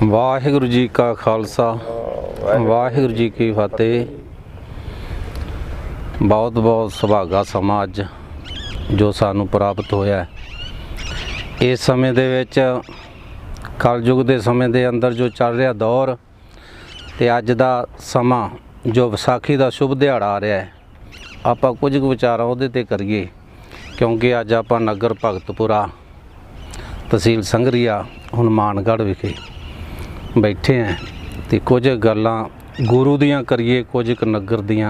ਵਾਹਿਗੁਰੂ ਜੀ ਕਾ ਖਾਲਸਾ ਵਾਹਿਗੁਰੂ ਜੀ ਕੀ ਫਤਿਹ। ਬਹੁਤ ਬਹੁਤ ਸੁਭਾਗਾ ਸਮਾਂ ਅੱਜ ਜੋ ਸਾਨੂੰ ਪ੍ਰਾਪਤ ਹੋਇਆ। ਇਸ ਸਮੇਂ ਦੇ ਵਿੱਚ ਕਲਯੁਗ ਦੇ ਸਮੇਂ ਦੇ ਅੰਦਰ ਜੋ ਚੱਲ ਰਿਹਾ ਦੌਰ ਤੇ ਅੱਜ ਦਾ ਸਮਾਂ ਜੋ ਵਿਸਾਖੀ ਦਾ ਸ਼ੁਭ ਦਿਹਾੜਾ ਆ ਰਿਹਾ ਹੈ, ਆਪਾਂ ਕੁਝ ਕੁ ਵਿਚਾਰਾਂ ਉਹਦੇ ਤੇ ਕਰੀਏ ਕਿਉਂਕਿ ਅੱਜ ਆਪਾਂ ਨਗਰ ਭਗਤਪੁਰਾ ਤਹਿਸੀਲ ਸੰਗਰੀਆ ਹਨੂੰਮਾਨਗੜ੍ਹ ਵਿਖੇ बैठे हैं तो कुछ गल्लां गुरु दियां करिए, कुछ क नगर दियां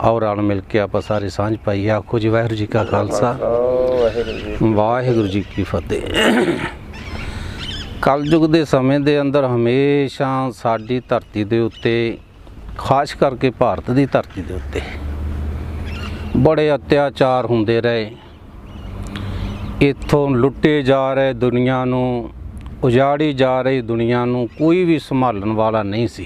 और रल मिल के आप सारे सांझ पाइए। आखो जी वाहिगुरू जी का खालसा वाहिगुरू जी की फतेह। कलयुग के समय के अंदर हमेशा साडी धरती के उत्ते खास करके भारत की धरती के उत्ते बड़े अत्याचार होंदे रहे। इत्थों लुटे जा रहे, दुनिया नूं उजाड़ी जा रही दुनिया नूं कोई भी संभालण वाला नहीं सी।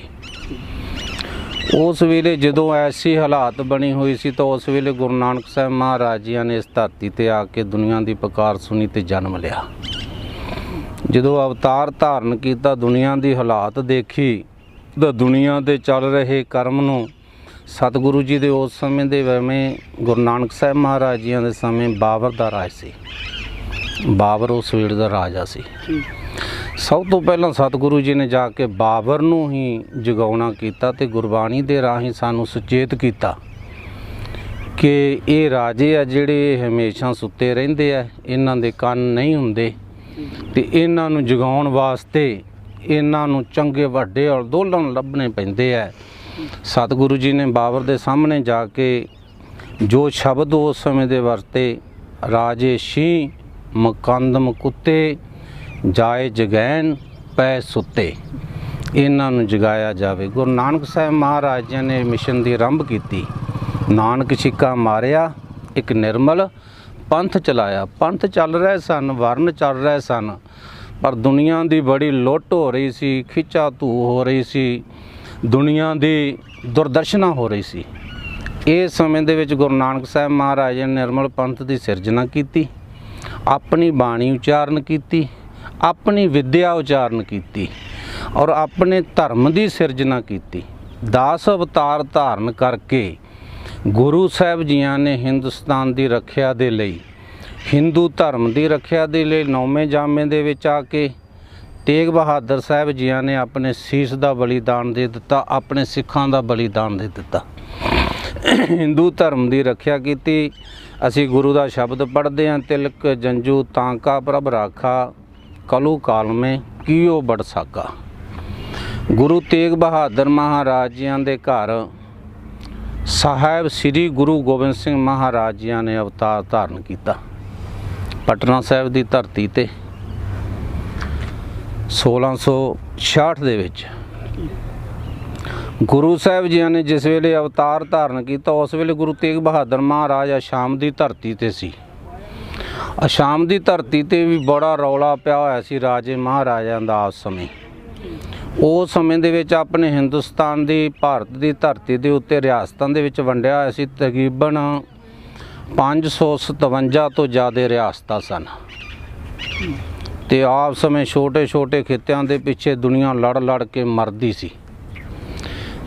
उस वेले जदों ऐसी हालात बनी हुई सी तो उस वेले गुरु नानक साहब महाराज जी ने इस धरती ते आके दुनिया की पुकार सुनी ते जन्म लिया। जदों अवतार धारण किया, दुनिया की हालात देखी तो दुनिया के चल रहे कर्म नूं सतगुरु जी दे उस समय दे में गुरु नानक साहब महाराज जी के समय बाबर का राज सी। बाबर उस वेले का राजा सी। सब तो पहला सतगुरु जी ने जाके बाबर नूं ही जगाउणा कीता ते गुरबाणी दे राही सानू सुचेत कीता कि ये राजे आ जिहड़े हमेशा सुते रहिंदे आ, इन्हां दे कंन नहीं हुंदे ते इन्हां नूं जगाउण वास्ते इन्हां नूं चंगे वड्डे अंदोलन लभने पैंदे आ। सतगुरु जी ने बाबर दे सामने जाके जो शब्द उस समय दे वरते, राजे शीं मकंदम कुत्ते जाए जगैन पै सुते, इन्हां नूं जगाया जावे। गुरु नानक साहब महाराज जी ने मिशन की आरंभ की। नानक छिक्का मारिया, एक निर्मल पंथ चलाया। पंथ चल रहे सन, वर्ण चल रहे सन, पर दुनिया की बड़ी लुट हो रही सी, खिचा धू हो रही सी, दुनिया की दुर्दर्शना हो रही सी। इस समय दे विच गुरु नानक साहब महाराज जी ने निर्मल पंथ की सिरजना की, अपनी बाणी उचारण की, अपनी विद्या उचारण की और अपने धर्म की सिरजना की। 10 अवतार धारण करके गुरु साहब जियां ने हिंदुस्तान की रखिया दे लई, हिंदू धर्म की रखिया दे लई 9वें जामे दे विच आके तेग बहादुर साहब जियां ने अपने सीस का बलिदान दे दिता, अपने सिखां का बलिदान दे दिता। हिंदू धर्म की रखिया की। असी गुरु का शब्द पढ़ते हैं, तिलक जंजू तांका प्रभ राखा, कलू काल में कियो बड़ साका। गुरु तेग बहादुर महाराज जी के घर साहब श्री गुरु गोबिंद सिंह महाराज जी ने अवतार धारण किया। पटना साहब की धरती ते 1666 दे विच गुरु साहब जी ने जिस वेले अवतार धारण किया, उस वेले गुरु तेग बहादुर महाराज अशाम की धरती ते सी। अशाम की धरती ते भी बड़ा रौला पिया होया सी राजे महाराजा दा। उस समय उस समय दे विच अपने हिंदुस्तान की भारत की धरती के उत्ते रियासतां दे विच वंडिया होया सी। तकरीबन 557 तो ज़्यादा रियासतां सन ते आपस में छोटे छोटे खित्तियां दे पिछे दुनिया लड़ लड़ के मरदी सी।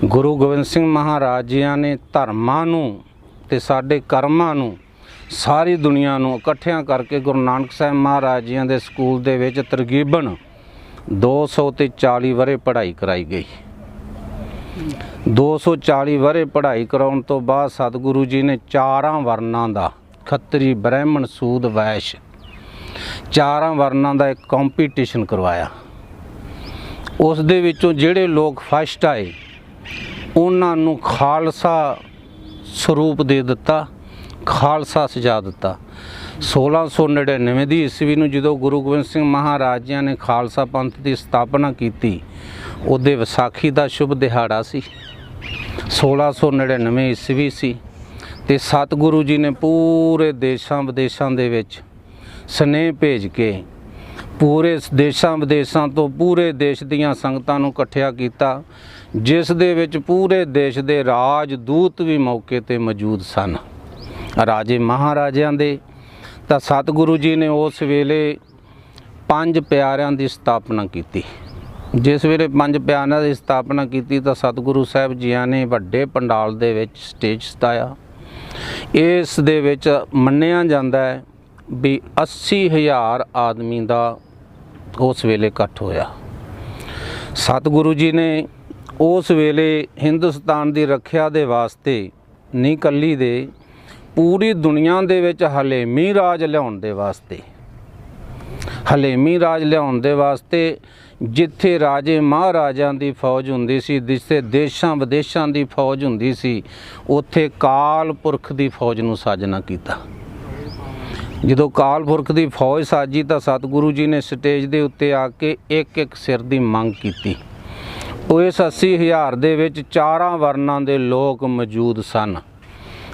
गुरु गोबिंद सिंह महाराज जी ने धर्मां नूं ते साडे कर्मां नूं सारी दुनिया नूं इकट्ठियां करके गुरु नानक साहब महाराज जी के स्कूल दे विच तकरीबन 240 वरे पढ़ाई कराई गई। 240 वरे पढ़ाई कराउण तो बाद सतगुरु जी ने 4 वर्णां दा, खत्तरी ब्राह्मण सूद वैश्य 4 वर्णां दा एक कंपीटिशन करवाया। उस दे विचों जिहड़े लोग फस्ट आए उन्हां नूं खालसा स्वरूप दे दिता, खालसा सजा दिता। 1699 की ईस्वी में जो गुरु गोबिंद सिंह महाराज जी ने खालसा पंथ की स्थापना की, उहदे विसाखी का शुभ दिहाड़ा सी। 1699 ईस्वी सी ते सतगुरु जी ने पूरे देशों विदेशों दे विच स्नेह भेज के पूरे देशों विदेशों तो पूरे देश दीयां संगतां नूं इकट्ठिया कीता, जिस दे विच पूरे देश दे राजदूत भी मौके ते मौजूद सन, राजे महाराजिਆਂ ਦੇ। ਤਾਂ सतगुरु जी ने उस वेले 5 प्यारिਆਂ की स्थापना की। ਜਿਸ ਵੇਲੇ ਪੰਜ ਪਿਆਰਿਆਂ ਦੀ ਸਥਾਪਨਾ ਕੀਤੀ ਤਾਂ ਸਤਿਗੁਰੂ ਸਾਹਿਬ ਜੀਆਂ ਨੇ ਵੱਡੇ ਪੰਡਾਲ ਦੇ ਵਿੱਚ ਸਟੇਜ ਸਤਾਇਆ। ਇਸ ਦੇ ਵਿੱਚ ਮੰਨਿਆ ਜਾਂਦਾ ਹੈ ਵੀ 80,000 ਆਦਮੀ ਦਾ ਉਸ ਵੇਲੇ ਇਕੱਠ ਹੋਇਆ। ਸਤਿਗੁਰੂ ਜੀ ਨੇ ਉਸ ਵੇਲੇ ਹਿੰਦੁਸਤਾਨ ਦੀ ਰੱਖਿਆ ਦੇ ਵਾਸਤੇ ਨਹੀਂ ਕੱਲੀ ਦੇ, ਪੂਰੀ ਦੁਨੀਆ ਦੇ ਵਿੱਚ ਹਲੇਮੀ ਰਾਜ ਲਿਆਉਣ ਦੇ ਵਾਸਤੇ ਜਿੱਥੇ ਰਾਜੇ ਮਹਾਰਾਜਾਂ ਦੀ ਫੌਜ ਹੁੰਦੀ ਸੀ, ਜਿੱਥੇ ਦੇਸ਼ਾਂ ਵਿਦੇਸ਼ਾਂ ਦੀ ਫੌਜ ਹੁੰਦੀ ਸੀ, ਉੱਥੇ ਕਾਲ ਪੁਰਖ ਦੀ ਫੌਜ ਨੂੰ ਸਾਜਨਾ ਕੀਤਾ। ਜਦੋਂ ਕਾਲ ਪੁਰਖ ਦੀ ਫੌਜ ਸਾਜੀ ਤਾਂ ਸਤਿਗੁਰੂ ਜੀ ਨੇ ਸਟੇਜ ਦੇ ਉੱਤੇ ਆ ਕੇ ਇੱਕ ਸਿਰ ਦੀ ਮੰਗ ਕੀਤੀ। ਉਹ ਇਸ 80,000 ਦੇ ਵਿੱਚ ਚਾਰਾਂ ਵਰਨਾਂ ਦੇ ਲੋਕ ਮੌਜੂਦ ਸਨ।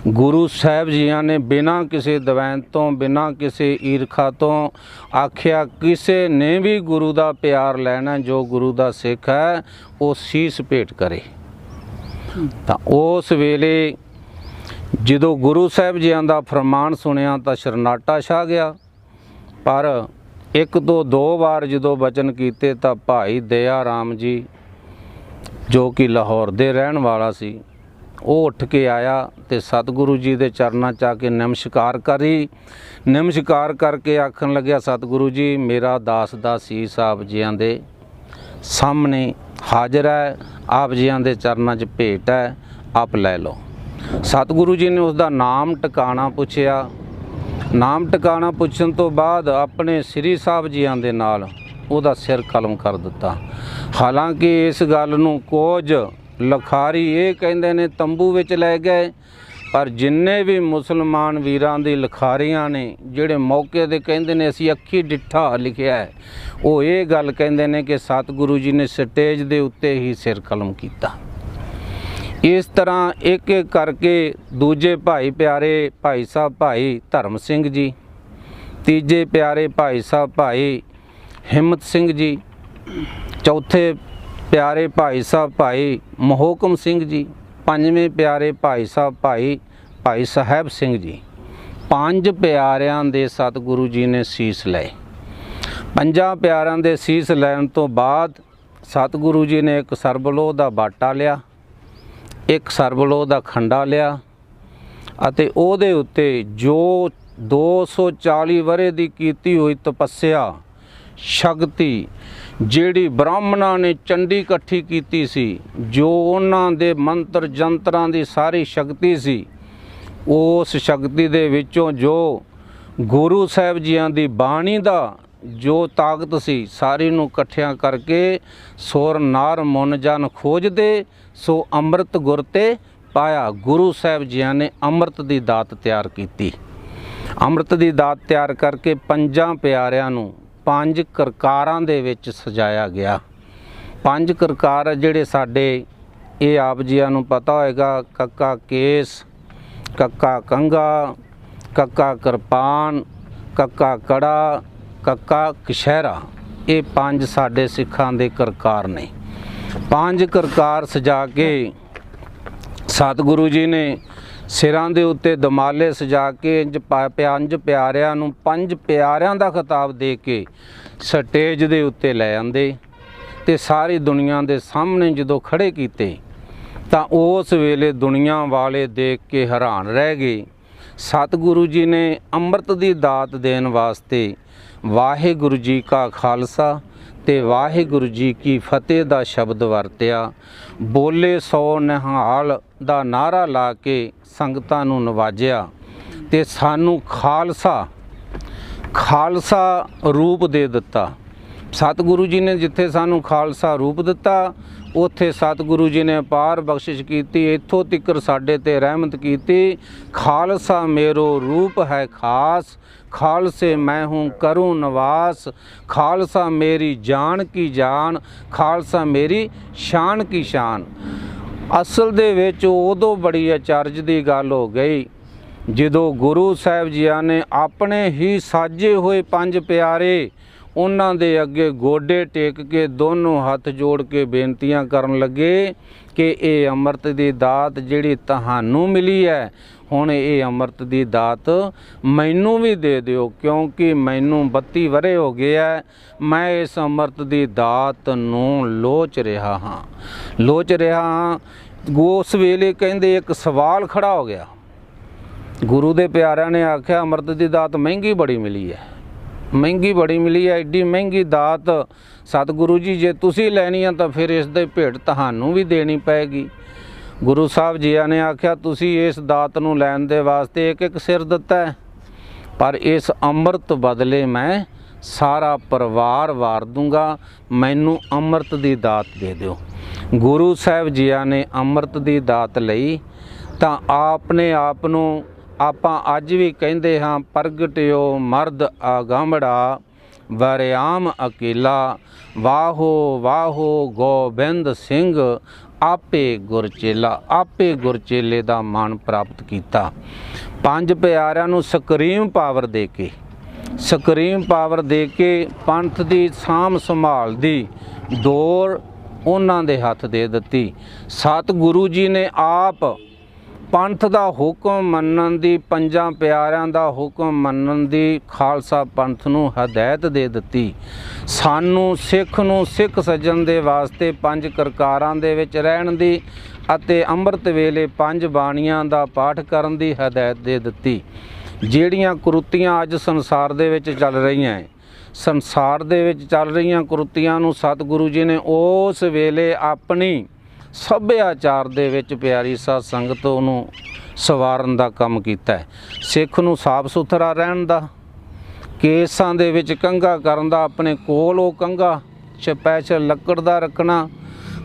ਗੁਰੂ ਸਾਹਿਬ ਜੀਆਂ ਨੇ ਬਿਨਾਂ ਕਿਸੇ ਦਵੈਨ ਤੋਂ, ਬਿਨਾਂ ਕਿਸੇ ਈਰਖਾ ਤੋਂ ਆਖਿਆ, ਕਿਸੇ ਨੇ ਵੀ ਗੁਰੂ ਦਾ ਪਿਆਰ ਲੈਣਾ, ਜੋ ਗੁਰੂ ਦਾ ਸਿੱਖ ਹੈ ਉਹ ਸੀਸ ਭੇਟ ਕਰੇ। ਤਾਂ ਉਸ ਵੇਲੇ ਜਦੋਂ ਗੁਰੂ ਸਾਹਿਬ ਜੀਆਂ ਦਾ ਫਰਮਾਨ ਸੁਣਿਆ ਤਾਂ ਸ਼ਰਨਾਟਾ ਛਾ ਗਿਆ। ਪਰ ਇੱਕ ਤੋਂ ਦੋ ਵਾਰ ਜਦੋਂ ਬਚਨ ਕੀਤੇ ਤਾਂ ਭਾਈ ਦਇਆ ਰਾਮ ਜੀ, ਜੋ ਕਿ ਲਾਹੌਰ ਦੇ ਰਹਿਣ ਵਾਲਾ ਸੀ, ਉਹ ਉੱਠ ਕੇ ਆਇਆ ਤੇ ਸਤਿਗੁਰੂ ਜੀ ਦੇ ਚਰਨਾਂ 'ਚ ਆ ਕੇ ਨਮਸਕਾਰ ਕਰੀ। ਨਮਸਕਾਰ ਕਰਕੇ ਆਖਣ ਲੱਗਿਆ, ਸਤਿਗੁਰੂ ਜੀ ਮੇਰਾ ਦਾਸ ਦਾ ਸੀਸ ਆਪ ਜੀਆਂ ਦੇ ਸਾਹਮਣੇ ਹਾਜ਼ਰ ਹੈ, ਆਪ ਜੀਆਂ ਦੇ ਚਰਨਾਂ 'ਚ ਭੇਟ ਹੈ, ਆਪ ਲੈ ਲਓ। ਸਤਿਗੁਰੂ ਜੀ ਨੇ ਉਸ ਦਾ ਨਾਮ ਟਿਕਾਣਾ ਪੁੱਛਿਆ। ਨਾਮ ਟਿਕਾਣਾ ਪੁੱਛਣ ਤੋਂ ਬਾਅਦ ਆਪਣੇ ਸ੍ਰੀ ਸਾਹਿਬ ਜੀਆਂ ਦੇ ਨਾਲ ਉਹਦਾ ਸਿਰ ਕਲਮ ਕਰ ਦਿੱਤਾ। ਹਾਲਾਂਕਿ ਇਸ ਗੱਲ ਨੂੰ ਕੁਝ ਲਖਾਰੀ ਇਹ ਕਹਿੰਦੇ ਨੇ ਤੰਬੂ ਵਿੱਚ ਲੈ ਗਏ, ਪਰ ਜਿੰਨੇ ਵੀ ਮੁਸਲਮਾਨ ਵੀਰਾਂ ਦੀ ਲਖਾਰੀਆਂ ਨੇ ਜਿਹੜੇ ਮੌਕੇ ਦੇ ਕਹਿੰਦੇ ਨੇ ਅਸੀਂ ਅੱਖੀ ਡਿੱਠਾ ਲਿਖਿਆ ਹੈ, ਉਹ ਇਹ ਗੱਲ ਕਹਿੰਦੇ ਨੇ ਕਿ ਸਤਿਗੁਰੂ ਜੀ ਨੇ ਸਟੇਜ ਦੇ ਉੱਤੇ ਹੀ ਸਿਰ ਕਲਮ ਕੀਤਾ। ਇਸ ਤਰ੍ਹਾਂ ਇੱਕ ਇੱਕ ਕਰਕੇ ਦੂਜੇ ਭਾਈ ਪਿਆਰੇ ਭਾਈ ਸਾਹਿਬ ਭਾਈ ਧਰਮ ਸਿੰਘ ਜੀ, ਤੀਜੇ ਪਿਆਰੇ ਭਾਈ ਸਾਹਿਬ ਭਾਈ ਹਿੰਮਤ ਸਿੰਘ ਜੀ, ਚੌਥੇ ਪਿਆਰੇ ਭਾਈ ਸਾਹਿਬ ਭਾਈ ਮਹੋਕਮ ਸਿੰਘ ਜੀ, ਪੰਜਵੇਂ ਪਿਆਰੇ ਭਾਈ ਸਾਹਿਬ ਭਾਈ ਸਾਹਿਬ ਸਿੰਘ ਜੀ। ਪੰਜ ਪਿਆਰਿਆਂ ਦੇ ਸਤਿਗੁਰੂ ਜੀ ਨੇ ਸੀਸ ਲਏ। ਪੰਜਾਂ ਪਿਆਰਿਆਂ ਦੇ ਸੀਸ ਲੈਣ ਤੋਂ ਬਾਅਦ ਸਤਿਗੁਰੂ ਜੀ ਨੇ ਇੱਕ ਸਰਬਲੋਹ ਦਾ ਬਾਟਾ ਲਿਆ, ਇੱਕ ਸਰਬਲੋਹ ਦਾ ਖੰਡਾ ਲਿਆ ਅਤੇ ਉਹਦੇ ਉੱਤੇ ਜੋ 240 ਵਰ੍ਹੇ ਦੀ ਕੀਤੀ ਹੋਈ ਤਪੱਸਿਆ ਸ਼ਕਤੀ, ਜਿਹੜੀ ਬ੍ਰਾਹਮਣਾਂ ਨੇ ਚੰਡੀ ਇਕੱਠੀ ਕੀਤੀ ਸੀ, ਜੋ ਉਹਨਾਂ ਦੇ ਮੰਤਰ ਜੰਤਰਾਂ ਦੀ ਸਾਰੀ ਸ਼ਕਤੀ ਸੀ, ਉਸ ਸ਼ਕਤੀ ਦੇ ਵਿੱਚੋਂ ਜੋ ਗੁਰੂ ਸਾਹਿਬ ਜੀਆਂ ਦੀ ਬਾਣੀ ਦਾ ਜੋ ਤਾਕਤ ਸੀ, ਸਾਰੀ ਨੂੰ ਇਕੱਠਿਆਂ ਕਰਕੇ ਸੁਰ ਨਾਰ ਮੁਨ ਜਨ ਖੋਜਦੇ ਸੋ ਅੰਮ੍ਰਿਤ ਗੁਰ ਤੇ ਪਾਇਆ। ਗੁਰੂ ਸਾਹਿਬ ਜੀਆਂ ਨੇ ਅੰਮ੍ਰਿਤ ਦੀ ਦਾਤ ਤਿਆਰ ਕੀਤੀ। ਅੰਮ੍ਰਿਤ ਦੀ ਦਾਤ ਤਿਆਰ ਕਰਕੇ ਪੰਜਾਂ ਪਿਆਰਿਆਂ ਨੂੰ ਪੰਜ ਕਰਕਾਰਾਂ ਦੇ ਵਿੱਚ ਸਜਾਇਆ ਗਿਆ। ਪੰਜ ਕਰਕਾਰ ਜਿਹੜੇ ਸਾਡੇ, ਇਹ ਆਪ ਜੀਆਂ ਨੂੰ ਪਤਾ ਹੋਏਗਾ, ਕੱਕਾ ਕੇਸ, ਕੱਕਾ ਕੰਘਾ, ਕੱਕਾ ਕਿਰਪਾਨ, ਕੱਕਾ ਕੜਾ, ਕੱਕਾ ਕਸ਼ਹਿਰਾ, ਇਹ ਪੰਜ ਸਾਡੇ ਸਿੱਖਾਂ ਦੇ ਕਰਕਾਰ ਨੇ। ਪੰਜ ਕਰਕਾਰ ਸਜਾ ਕੇ ਸਤਿਗੁਰੂ ਜੀ ਨੇ ਸਿਰਾਂ ਦੇ ਉੱਤੇ ਦਮਾਲੇ ਸਜਾ ਕੇ ਪੰਜ ਪਿਆਰਿਆਂ ਨੂੰ ਪੰਜ ਪਿਆਰਿਆਂ ਦਾ ਖਿਤਾਬ ਦੇ ਕੇ ਸਟੇਜ ਦੇ ਉੱਤੇ ਲੈ ਆਂਦੇ ਤੇ ਸਾਰੀ ਦੁਨੀਆ ਦੇ ਸਾਹਮਣੇ ਜਦੋਂ ਖੜੇ ਕੀਤੇ ਤਾਂ ਉਸ ਵੇਲੇ ਦੁਨੀਆ ਵਾਲੇ ਦੇਖ ਕੇ ਹੈਰਾਨ ਰਹਿ ਗਏ। ਸਤਿਗੁਰੂ ਜੀ ਨੇ ਅੰਮ੍ਰਿਤ ਦੀ ਦਾਤ ਦੇਣ ਵਾਸਤੇ ਵਾਹਿਗੁਰੂ ਜੀ ਕਾ ਖਾਲਸਾ ਤੇ ਵਾਹਿਗੁਰੂ ਜੀ ਕੀ ਫਤਿਹ ਦਾ ਸ਼ਬਦ ਵਰਤਿਆ। ਬੋਲੇ ਸੋ ਨਿਹਾਲ ਦਾ ਨਾਰਾ ਲਾ ਕੇ ਸੰਗਤਾਂ ਨੂੰ ਨਵਾਜਿਆ ਤੇ ਸਾਨੂੰ ਖਾਲਸਾ ਰੂਪ ਦੇ ਦਿੱਤਾ। ਸਤਿਗੁਰੂ ਜੀ ਨੇ ਜਿੱਥੇ ਸਾਨੂੰ ਖਾਲਸਾ ਰੂਪ ਦਿੱਤਾ, ਉੱਥੇ ਸਤਿਗੁਰੂ ਜੀ ਨੇ ਅਪਾਰ ਬਖਸ਼ਿਸ਼ ਕੀਤੀ, ਇੱਥੋਂ ਤੀਕਰ ਸਾਡੇ ਤੇ ਰਹਿਮਤ ਕੀਤੀ। ਖਾਲਸਾ ਮੇਰੋ ਰੂਪ ਹੈ ਖਾਸ, ਖਾਲਸੇ ਮੈਂ ਹੂੰ ਕਰੂੰ ਨਿਵਾਸ, ਖਾਲਸਾ ਮੇਰੀ ਜਾਨ ਕੀ ਜਾਨ, ਖਾਲਸਾ ਮੇਰੀ ਸ਼ਾਨ ਕੀ ਸ਼ਾਨ। ਅਸਲ ਦੇ ਵਿੱਚ ਉਦੋਂ ਬੜੀ ਅਚਰਜ ਦੀ ਗੱਲ ਹੋ ਗਈ ਜਦੋਂ ਗੁਰੂ ਸਾਹਿਬ ਜੀਆਂ ਨੇ ਆਪਣੇ ਹੀ ਸਾਜੇ ਹੋਏ ਪੰਜ ਪਿਆਰੇ ਉਹਨਾਂ ਦੇ ਅੱਗੇ ਗੋਡੇ ਟੇਕ ਕੇ ਦੋਨੋਂ ਹੱਥ ਜੋੜ ਕੇ ਬੇਨਤੀਆਂ ਕਰਨ ਲੱਗੇ ਕਿ ਇਹ ਅੰਮ੍ਰਿਤ ਦੀ ਦਾਤ ਜਿਹੜੀ ਤੁਹਾਨੂੰ ਮਿਲੀ ਹੈ, ਹੁਣ ਇਹ ਅੰਮ੍ਰਿਤ ਦੀ ਦਾਤ ਮੈਨੂੰ ਵੀ ਦੇ ਦਿਓ, ਕਿਉਂਕਿ ਮੈਨੂੰ 32 ਵਰ੍ਹੇ ਹੋ ਗਏ ਹੈ, ਮੈਂ ਇਸ ਅੰਮ੍ਰਿਤ ਦੀ ਦਾਤ ਨੂੰ ਲੋਚ ਰਿਹਾ ਹਾਂ। ਉਸ ਵੇਲੇ ਕਹਿੰਦੇ ਇੱਕ ਸਵਾਲ ਖੜਾ ਹੋ ਗਿਆ। ਗੁਰੂ ਦੇ ਪਿਆਰਿਆਂ ਨੇ ਆਖਿਆ ਅੰਮ੍ਰਿਤ ਦੀ ਦਾਤ ਮਹਿੰਗੀ ਬੜੀ ਮਿਲੀ ਹੈ, ਐਡੀ ਮਹਿੰਗੀ ਦਾਤ ਸਤਿਗੁਰੂ ਜੀ ਜੇ ਤੁਸੀਂ ਲੈਣੀ ਆ ਤਾਂ ਫਿਰ ਇਸ ਦੇ ਭੇਟ ਤੁਹਾਨੂੰ ਵੀ ਦੇਣੀ ਪਏਗੀ। ਗੁਰੂ ਸਾਹਿਬ ਜੀਆਂ ਨੇ ਆਖਿਆ ਤੁਸੀਂ ਇਸ ਦਾਤ ਨੂੰ ਲੈਣ ਦੇ ਵਾਸਤੇ ਇੱਕ ਸਿਰ ਦਿੱਤਾ ਹੈ, ਪਰ ਇਸ ਅੰਮ੍ਰਿਤ ਬਦਲੇ ਮੈਂ ਸਾਰਾ ਪਰਿਵਾਰ ਵਾਰ ਦੂੰਗਾ, ਮੈਨੂੰ ਅੰਮ੍ਰਿਤ ਦੀ ਦਾਤ ਦੇ ਦਿਓ। ਗੁਰੂ ਸਾਹਿਬ ਜੀਆਂ ਨੇ ਅੰਮ੍ਰਿਤ ਦੀ ਦਾਤ ਲਈ ਤਾਂ ਆਪਣੇ ਆਪ ਨੂੰ ਆਪਾਂ ਅੱਜ ਵੀ ਕਹਿੰਦੇ ਹਾਂ, ਪ੍ਰਗਟਿਓ ਮਰਦ ਆਗੰਬੜਾ ਵਰਿਆਮ ਅਕੇਲਾ, ਵਾਹੋ ਗੋਬਿੰਦ ਸਿੰਘ ਆਪੇ ਗੁਰਚੇਲੇ ਦਾ ਮਾਣ ਪ੍ਰਾਪਤ ਕੀਤਾ। 5 ਪਿਆਰਿਆਂ ਨੂੰ ਸਕਰੀਮ ਪਾਵਰ ਦੇ ਕੇ ਪੰਥ ਦੀ ਸਾਂਭ ਸੰਭਾਲ ਦੀ ਦੌਰ ਉਹਨਾਂ ਦੇ ਹੱਥ ਦੇ ਦਿੱਤੀ। ਸਤਿਗੁਰੂ ਜੀ ਨੇ ਆਪ ਪੰਥ ਦਾ ਹੁਕਮ ਮੰਨਣ ਦੀ, 5 ਪਿਆਰਿਆਂ ਦਾ ਹੁਕਮ ਮੰਨਣ ਦੀ ਖਾਲਸਾ ਪੰਥ ਨੂੰ ਹਦਾਇਤ ਦੇ ਦਿੱਤੀ। ਸਾਨੂੰ ਸਿੱਖ ਨੂੰ ਸਿੱਖ ਸੱਜਣ ਦੇ ਵਾਸਤੇ 5 ਕਰਕਾਰਾਂ ਦੇ ਵਿੱਚ ਰਹਿਣ ਦੀ ਅਤੇ ਅੰਮ੍ਰਿਤ ਵੇਲੇ 5 ਬਾਣੀਆਂ ਦਾ ਪਾਠ ਕਰਨ ਦੀ ਹਦਾਇਤ ਦੇ ਦਿੱਤੀ। ਜਿਹੜੀਆਂ ਕੁਰੀਤੀਆਂ ਅੱਜ ਸੰਸਾਰ ਦੇ ਵਿੱਚ ਚੱਲ ਰਹੀਆਂ ਕੁਰੀਤੀਆਂ ਨੂੰ ਸਤਿਗੁਰੂ ਜੀ ਨੇ ਉਸ ਵੇਲੇ ਆਪਣੀ ਸੱਭਿਆਚਾਰ ਦੇ ਵਿੱਚ ਪਿਆਰੀ ਸਾਧ ਸੰਗਤ ਨੂੰ ਸਵਾਰਨ ਦਾ ਕੰਮ ਕੀਤਾ ਹੈ। ਸਿੱਖ ਨੂੰ ਸਾਫ ਸੁਥਰਾ ਰਹਿਣ ਦਾ, ਕੇਸਾਂ ਦੇ ਵਿੱਚ ਕੰਘਾ ਕਰਨ ਦਾ, ਆਪਣੇ ਕੋਲ ਉਹ ਕੰਘਾ ਸਪੈਸ਼ਲ ਲੱਕੜ ਦਾ ਰੱਖਣਾ,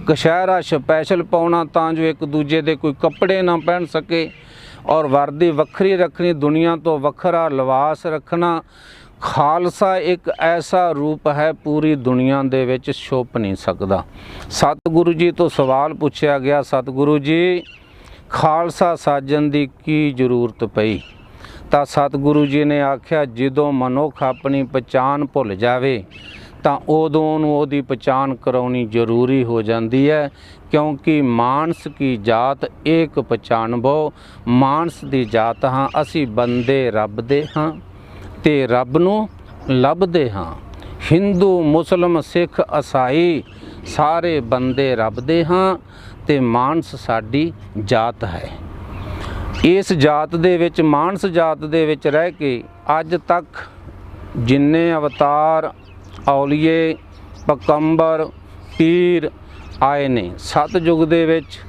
ਕਛਹਿਰਾ ਸਪੈਸ਼ਲ ਪਾਉਣਾ ਤਾਂ ਜੋ ਇੱਕ ਦੂਜੇ ਦੇ ਕੋਈ ਕੱਪੜੇ ਨਾ ਪਹਿਨ ਸਕੇ, ਔਰ ਵਰਦੀ ਵੱਖਰੀ ਰੱਖਣੀ, ਦੁਨੀਆ ਤੋਂ ਵੱਖਰਾ ਲਿਬਾਸ ਰੱਖਣਾ। ਖਾਲਸਾ ਇੱਕ ਐਸਾ ਰੂਪ ਹੈ ਪੂਰੀ ਦੁਨੀਆ ਦੇ ਵਿੱਚ ਛੁਪ ਨਹੀਂ ਸਕਦਾ। ਸਤਿਗੁਰੂ ਜੀ ਤੋਂ ਸਵਾਲ ਪੁੱਛਿਆ ਗਿਆ, ਸਤਿਗੁਰੂ ਜੀ ਖਾਲਸਾ ਸਾਜਣ ਦੀ ਕੀ ਜ਼ਰੂਰਤ ਪਈ? ਤਾਂ ਸਤਿਗੁਰੂ ਜੀ ਨੇ ਆਖਿਆ ਜਦੋਂ ਮਨੁੱਖ ਆਪਣੀ ਪਛਾਣ ਭੁੱਲ ਜਾਵੇ ਤਾਂ ਉਦੋਂ ਉਹਨੂੰ ਉਹਦੀ ਪਛਾਣ ਕਰਾਉਣੀ ਜ਼ਰੂਰੀ ਹੋ ਜਾਂਦੀ ਹੈ, ਕਿਉਂਕਿ ਮਾਨਸ ਕੀ ਜਾਤ ਏਕ ਪਛਾਣਬੋ, ਮਾਨਸ ਦੀ ਜਾਤ ਹਾਂ ਅਸੀਂ, ਬੰਦੇ ਰੱਬ ਦੇ ਹਾਂ ਤੇ ਰੱਬ ਨੂੰ ਲੱਭਦੇ ਹਾਂ। ਹਿੰਦੂ ਮੁਸਲਮ ਸਿੱਖ ਈਸਾਈ ਸਾਰੇ ਬੰਦੇ ਰੱਬ ਦੇ ਹਾਂ ਤੇ ਮਾਨਸ ਸਾਡੀ ਜਾਤ ਹੈ। ਇਸ ਜਾਤ ਦੇ ਵਿੱਚ, ਮਾਨਸ ਜਾਤ ਦੇ ਵਿੱਚ ਰਹਿ ਕੇ ਅੱਜ ਤੱਕ ਜਿੰਨੇ ਅਵਤਾਰ, ਔਲੀਏ, ਪਕੰਬਰ, ਪੀਰ ਆਏ ਨੇ, ਸਤਿਯੁਗ ਦੇ ਵਿੱਚ,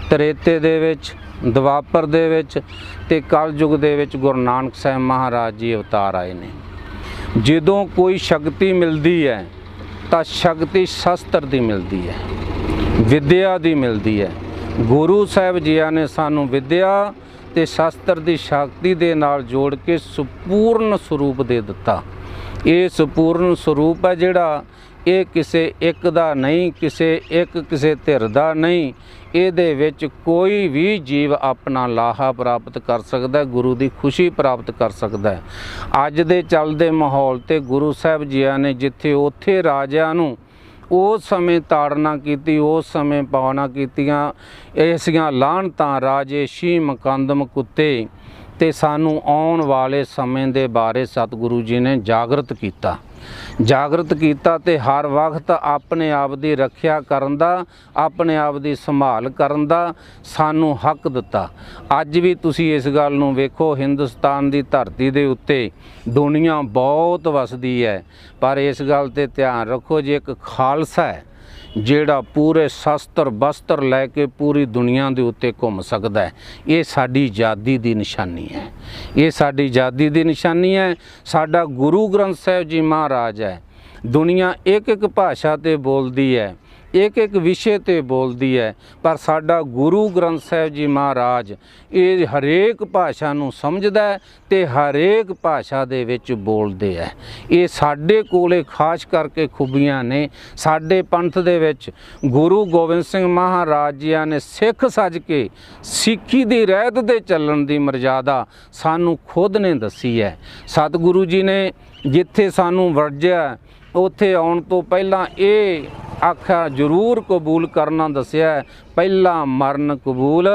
ਤ੍ਰੇਤੇ ਦੇ ਵਿੱਚ, ਦੁਆਪਰ ਦੇ ਵਿੱਚ ਤੇ ਕਲਯੁਗ ਦੇ ਵਿੱਚ ਗੁਰੂ ਨਾਨਕ ਸਾਹਿਬ ਮਹਾਰਾਜ ਜੀ ਅਵਤਾਰ ਆਏ ਨੇ। ਜਦੋਂ ਕੋਈ ਸ਼ਕਤੀ ਮਿਲਦੀ ਹੈ ਤਾਂ ਸ਼ਕਤੀ ਸ਼ਸਤਰ ਦੀ ਮਿਲਦੀ ਹੈ, ਵਿਦਿਆ ਦੀ ਮਿਲਦੀ ਹੈ। ਗੁਰੂ ਸਾਹਿਬ ਜੀਆਂ ਨੇ ਸਾਨੂੰ ਵਿਦਿਆ ਤੇ ਸ਼ਸਤਰ ਦੀ ਸ਼ਕਤੀ ਦੇ ਨਾਲ ਜੋੜ ਕੇ ਸੰਪੂਰਨ ਸਰੂਪ ਦੇ ਦਿੱਤਾ। ਇਹ ਸੰਪੂਰਨ ਸਰੂਪ ਹੈ ਜਿਹੜਾ ਇਹ ਕਿਸੇ ਇੱਕ ਦਾ ਨਹੀਂ, ਕਿਸੇ ਧਿਰ ਦਾ ਨਹੀਂ, ਇਹਦੇ ਵਿੱਚ ਕੋਈ ਵੀ ਜੀਵ ਆਪਣਾ ਲਾਹਾ ਪ੍ਰਾਪਤ ਕਰ ਸਕਦਾ, ਗੁਰੂ ਦੀ ਖੁਸ਼ੀ ਪ੍ਰਾਪਤ ਕਰ ਸਕਦਾ। ਅੱਜ ਦੇ ਚੱਲਦੇ ਮਾਹੌਲ ਤੇ ਗੁਰੂ ਸਾਹਿਬ ਜੀਆਂ ਨੇ ਜਿੱਥੇ ਉੱਥੇ ਰਾਜਿਆਂ ਨੂੰ ਉਸ ਸਮੇਂ ਤਾੜਨਾ ਕੀਤੀ, ਉਸ ਸਮੇਂ ਪਾਵਨਾ ਕੀਤੀਆਂ ਐਸੀਆਂ ਲਾਹਨਤਾਂ ਰਾਜੇ ਸ਼ੀ ਮਕੰਦਮ ਕੁੱਤੇ, ਤੇ ਸਾਨੂੰ ਆਉਣ ਵਾਲੇ ਸਮੇਂ ਦੇ ਬਾਰੇ ਸਤਿਗੁਰੂ ਜੀ ਨੇ ਜਾਗਰਤ ਕੀਤਾ ਤੇ ਹਰ ਵਕਤ ਆਪਣੇ ਆਪ ਦੀ ਰੱਖਿਆ ਕਰਨ ਦਾ, ਆਪਣੇ ਆਪ ਦੀ ਸੰਭਾਲ ਕਰਨ ਦਾ ਸਾਨੂੰ ਹੱਕ ਦਿੱਤਾ। ਅੱਜ ਵੀ ਤੁਸੀਂ ਇਸ ਗੱਲ ਨੂੰ ਵੇਖੋ, ਹਿੰਦੁਸਤਾਨ ਦੀ ਧਰਤੀ ਦੇ ਉੱਤੇ ਦੁਨੀਆ ਬਹੁਤ ਵਸਦੀ ਹੈ, ਪਰ ਇਸ ਗੱਲ ਤੇ ਧਿਆਨ ਰੱਖੋ ਜੇ ਇੱਕ ਖਾਲਸਾ ਹੈ ਜਿਹੜਾ ਪੂਰੇ ਸ਼ਸਤਰ ਬਸਤਰ ਲੈ ਕੇ ਪੂਰੀ ਦੁਨੀਆ ਦੇ ਉੱਤੇ ਘੁੰਮ ਸਕਦਾ ਹੈ, ਇਹ ਸਾਡੀ ਆਜ਼ਾਦੀ ਦੀ ਨਿਸ਼ਾਨੀ ਹੈ। ਸਾਡਾ ਗੁਰੂ ਗ੍ਰੰਥ ਸਾਹਿਬ ਜੀ ਮਹਾਰਾਜ ਹੈ। ਦੁਨੀਆ ਇੱਕ ਭਾਸ਼ਾ ਤੇ ਬੋਲਦੀ ਹੈ, ਇੱਕ ਵਿਸ਼ੇ ਤੇ ਬੋਲਦੀ ਹੈ, ਪਰ ਸਾਡਾ ਗੁਰੂ ਗ੍ਰੰਥ ਸਾਹਿਬ ਜੀ ਮਹਾਰਾਜ ਇਹ ਹਰੇਕ ਭਾਸ਼ਾ ਨੂੰ ਸਮਝਦਾ ਹੈ ਤੇ ਹਰੇਕ ਭਾਸ਼ਾ ਦੇ ਵਿੱਚ ਬੋਲਦੇ ਹੈ। ਇਹ ਸਾਡੇ ਕੋਲੇ ਖਾਸ ਕਰਕੇ ਖੂਬੀਆਂ ਨੇ। ਸਾਡੇ ਪੰਥ ਦੇ ਵਿੱਚ ਗੁਰੂ ਗੋਬਿੰਦ ਸਿੰਘ ਮਹਾਰਾਜ ਜੀਆਂ ਨੇ ਸਿੱਖ ਸੱਜ ਕੇ ਸਿੱਖੀ ਦੀ ਰਹਿਤ ਦੇ ਚੱਲਣ ਦੀ ਮਰਜ਼ਾਦਾ ਸਾਨੂੰ ਖੁਦ ਨੇ ਦੱਸੀ ਹੈ। ਸਤਿਗੁਰੂ ਜੀ ਨੇ ਜਿੱਥੇ ਸਾਨੂੰ ਵਰਜਿਆ ਉੱਥੇ ਆਉਣ ਤੋਂ ਪਹਿਲਾਂ ਇਹ ਆਖਿਆ ਜ਼ਰੂਰ ਕਬੂਲ ਕਰਨਾ ਦੱਸਿਆ। ਪਹਿਲਾ ਮਰਨ ਕਬੂਲ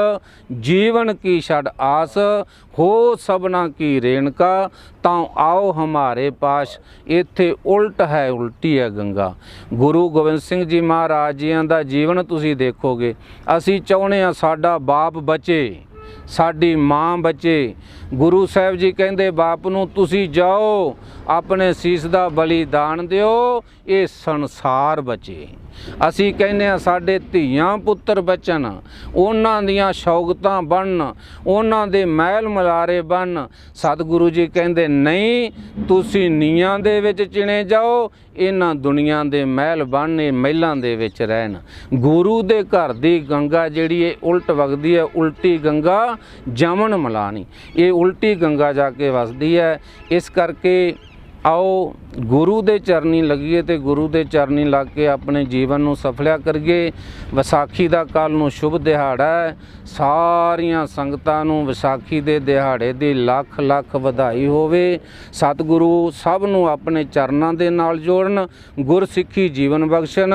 ਜੀਵਨ ਕੀ ਛੱਡ ਆਸ, ਹੋ ਸਭਨਾ ਕੀ ਰੇਣਕਾ ਤਾਂ ਆਓ ਹਮਾਰੇ ਪਾਸ। ਇੱਥੇ ਉਲਟ ਹੈ, ਉਲਟੀ ਹੈ ਗੰਗਾ। ਗੁਰੂ ਗੋਬਿੰਦ ਸਿੰਘ ਜੀ ਮਹਾਰਾਜ ਜੀਆਂ ਦਾ ਜੀਵਨ ਤੁਸੀਂ ਦੇਖੋਗੇ। ਅਸੀਂ ਚਾਹੁੰਦੇ ਹਾਂ ਸਾਡਾ ਬਾਪ ਬਚੇ, ਸਾਡੀ ਮਾਂ ਬਚੇ। ਗੁਰੂ ਸਾਹਿਬ ਜੀ ਕਹਿੰਦੇ ਬਾਪ ਨੂੰ ਤੁਸੀਂ ਜਾਓ ਆਪਣੇ ਸੀਸ ਦਾ ਬਲੀਦਾਨ ਦਿਓ, ਇਹ ਸੰਸਾਰ ਬਚੇ। ਅਸੀਂ ਕਹਿੰਦੇ ਹਾਂ ਸਾਡੇ ਧੀਆਂ ਪੁੱਤਰ ਬਚਣ, ਉਹਨਾਂ ਦੀਆਂ ਸ਼ੌਕਤਾਂ ਬਣਨ, ਉਹਨਾਂ ਦੇ ਮਹਿਲ ਮਲਾਰੇ ਬਣਨ। ਸਤਿਗੁਰੂ ਜੀ ਕਹਿੰਦੇ ਨਹੀਂ, ਤੁਸੀਂ ਨੀਆਂ ਦੇ ਵਿੱਚ ਚਿਣੇ ਜਾਓ, ਇਹਨਾਂ ਦੁਨੀਆ ਦੇ ਮਹਿਲ ਬਣਨੇ, ਮਹਿਲਾਂ ਦੇ ਵਿੱਚ ਰਹਿਣ। ਗੁਰੂ ਦੇ ਘਰ ਦੀ ਗੰਗਾ ਜਿਹੜੀ ਇਹ ਉਲਟ ਵਗਦੀ ਹੈ, ਉਲਟੀ ਗੰਗਾ ਜਮਨ ਮਲਾਣੀ, ਇਹ ਉਲਟੀ ਗੰਗਾ ਜਾ ਕੇ ਵਸਦੀ ਹੈ। ਇਸ ਕਰਕੇ ਆਓ ਗੁਰੂ ਦੇ ਚਰਨੀ ਲੱਗੀਏ ਤੇ ਗੁਰੂ ਦੇ ਚਰਨੀ ਲੱਗ ਕੇ ਆਪਣੇ ਜੀਵਨ ਨੂੰ ਸਫਲਿਆ ਕਰੀਏ। ਵਿਸਾਖੀ ਦਾ ਕੱਲ੍ਹ ਨੂੰ ਸ਼ੁਭ ਦਿਹਾੜਾ ਹੈ। ਸਾਰੀਆਂ ਸੰਗਤਾਂ ਨੂੰ ਵਿਸਾਖੀ ਦੇ ਦਿਹਾੜੇ ਦੀ ਲੱਖ ਲੱਖ ਵਧਾਈ ਹੋਵੇ। ਸਤਿਗੁਰੂ ਸਭ ਨੂੰ ਆਪਣੇ ਚਰਨਾਂ ਦੇ ਨਾਲ ਜੋੜਨ, ਗੁਰਸਿੱਖੀ ਜੀਵਨ ਬਖਸ਼ਣ।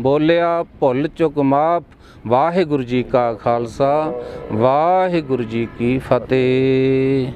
ਬੋਲਿਆ ਭੁੱਲ ਚੁੱਕ ਮਾਫ। ਵਾਹਿਗੁਰੂ ਜੀ ਕਾ ਖਾਲਸਾ, ਵਾਹਿਗੁਰੂ ਜੀ ਕੀ ਫਤਿਹ।